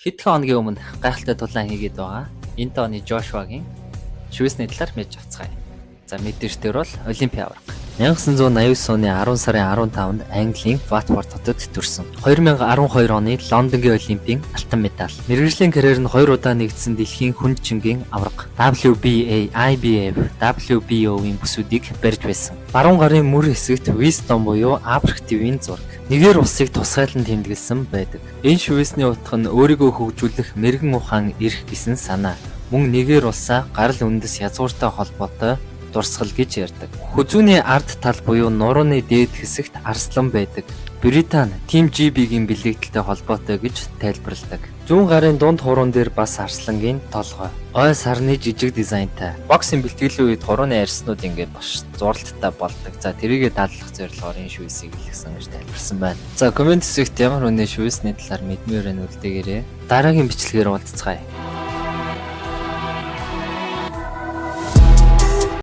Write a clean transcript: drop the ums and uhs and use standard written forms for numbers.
Хэдхэн хоногийн өмнө гайхалтай тулаан хийгээд байгаа. Энэ тооны Жошуагийн швейцний талаар мэдж авцгаая. За мэдээчдэр бол Олимпийн аварга. 1989 оны 10 сарын 15-нд Английн Watford хотод төрсөн. 2012 оны Лондонгийн Олимпийн алтан медаль. Мэргэжлийн карьер нь 2 удаа нэгдсэн дэлхийн хүн чингийн аварга WBA, IBF, WBO-ийн бүсүүдийг барьж байсан. Баруун гарын мөр хэсэгт Wisdom буюу Африк твийн зураг. Нэгээр улсыг тусгайлан тэмдэглэсэн байдаг. Энэ швейцний утга нь өөрийгөө хөгжүүлэх мэрэгэн ухаан эрх гэсэн санаа. Мөн нэгээр улсаа гарал үндэс язгууртай холбоотой дурсгал гэж ярьдаг. Хүзүүний ард тал буюу нурууны дээд хэсэгт арслан байдаг. Британи Team GB-гийн бэлэгдэлтэй холбоотой гэж тайлбарладаг. Зүүн гарын дунд хуруун дээр бас арслангийн толгой. Ой сарны жижиг дизайнтай. Боксing бэлтгэлийн үед хурууны арснууд ингээд баш зуралттай болдог. За тэрийгэ дадлах зорилгоор энэ швейцийг илгэсэн гэж тайлбарсан байна. За комент хэсэгт ямар үнэ швейцний талаар мэдмээр байна үлдээгээрэй. Дараагийн бичлэгээр уулзцгаая.